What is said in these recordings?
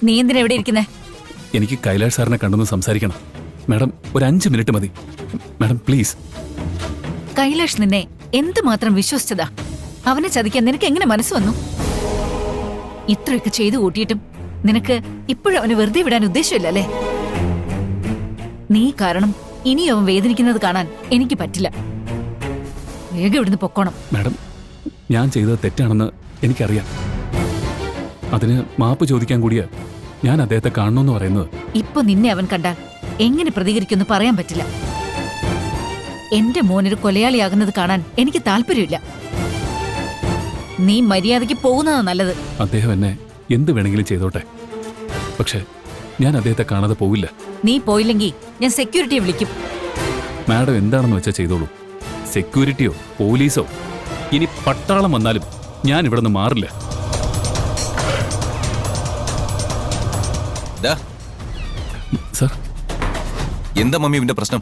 നീ എന്തിനാ എവിടെ ഇരിക്കുന്നേ? എനിക്ക് കൈലാഷ് സാറിനെ കണ്ടൊന്ന് സംസാരിക്കണം മാഡം. ഒരു 5 മിനിറ്റ് മതി മാഡം, പ്ലീസ്. കൈലാഷ് നിന്നെ എന്തുമാത്രം വിശ്വസിച്ചതാ? അവനെ ചതിക്കാൻ നിനക്ക് എങ്ങനെ മനസ്സ് വന്നു? ഇത്രയൊക്കെ ചെയ്തു കൂട്ടിയിട്ടും നിനക്ക് ഇപ്പോഴും അവനെ വെറുതെ വിടാൻ ഉദ്ദേശമില്ലല്ലേ? നീ കാരണം ഇനി അവൻ വേദനിക്കുന്നത് കാണാൻ എനിക്ക് പറ്റില്ല. വേഗം ഇവിടുന്ന് പൊക്കോണം. മാഡം, ഞാൻ ചെയ്തത് തെറ്റാണെന്ന് എനിക്കറിയാം. അതിന് മാപ്പ് ചോദിക്കാൻ കൂടിയാ ഞാൻ അദ്ദേഹത്തെ കാണണമെന്ന് പറയുന്നത്. ഇപ്പൊ നിന്നെ അവൻ കണ്ടാൽ എങ്ങനെ പ്രതികരിക്കുമെന്ന് പറയാൻ പറ്റില്ല. എന്റെ മോനൊരു കൊലയാളിയാകുന്നത് കാണാൻ എനിക്ക് താല്പര്യമില്ല. നീ മര്യാദയ്ക്ക് പോകുന്നതാ നല്ലത്. അദ്ദേഹം എന്നെ എന്ത് വേണമെങ്കിലും ചെയ്തോട്ടെ, പക്ഷെ ഞാൻ അദ്ദേഹത്തെ കാണാതെ പോവില്ല. നീ പോയില്ലെങ്കിൽ ഞാൻ സെക്യൂരിറ്റിയെ വിളിക്കും. മാഡം എന്താണെന്ന് വെച്ചാൽ ചെയ്തോളൂ. സെക്യൂരിറ്റിയോ പോലീസോ ഇനി പട്ടാളം വന്നാലും ഞാൻ ഇവിടെ നിന്ന് മാറില്ല. സാർ, എന്താ മമ്മി ഇവന്റെ പ്രശ്നം?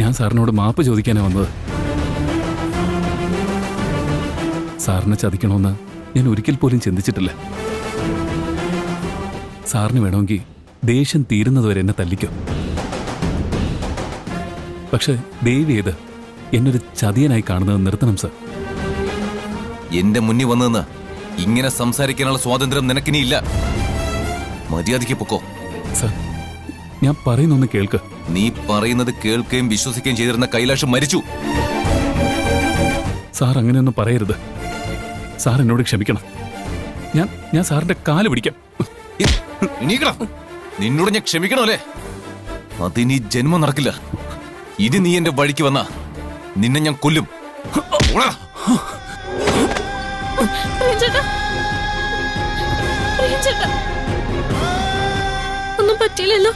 ഞാൻ സാറിനോട് മാപ്പ് ചോദിക്കാനാ വന്നത്. സാറിനെ ചതിക്കണമെന്ന് ഞാൻ ഒരിക്കൽ പോലും ചിന്തിച്ചിട്ടില്ല. സാറിന് വേണമെങ്കിൽ ദേഷ്യം തീരുന്നതുവരെ എന്നെ തല്ലിക്കോ, പക്ഷെ ദയവ് ചെയ്ത് എന്നൊരു ചതിയനായി കാണുന്നത് നിർത്തണം സർ. എന്റെ മുന്നിൽ വന്നെന്ന് ഇങ്ങനെ സംസാരിക്കാനുള്ള സ്വാതന്ത്ര്യം നിനക്കിനിയില്ല. മര്യാദയ്ക്ക് പൊക്കോ. സർ, ഞാൻ പറയുന്നൊന്ന് കേൾക്ക്. നീ പറയുന്നത് കേൾക്കുകയും വിശ്വസിക്കുകയും ചെയ്തിരുന്ന കൈലാഷ് മരിച്ചു. സാർ അങ്ങനെയൊന്നും പറയരുത്. സാർ എന്നോട് ക്ഷമിക്കണം. ഞാൻ സാറിന്റെ കാല് പിടിക്കാം. നിന്നോട് ഞാൻ ക്ഷമിക്കണോ അല്ലേ? അതിനി ജന്മം നടക്കില്ല. ഇനി നീ എന്റെ വഴിക്ക് വന്നാ നിന്നെ ഞാൻ കൊല്ലും. ഒന്നും പറ്റിയില്ലല്ലോ.